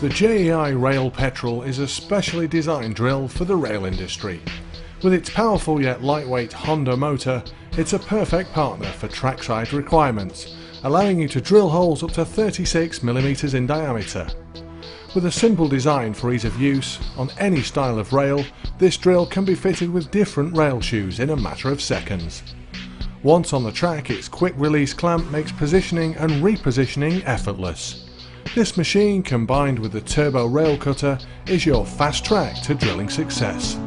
The JEI Rail Petrol is a specially designed drill for the rail industry. With its powerful yet lightweight Honda motor, it's a perfect partner for trackside requirements, allowing you to drill holes up to 36mm in diameter. With a simple design for ease of use, on any style of rail, this drill can be fitted with different rail shoes in a matter of seconds. Once on the track, its quick release clamp makes positioning and repositioning effortless. This machine, combined with the turbo rail cutter, is your fast track to drilling success.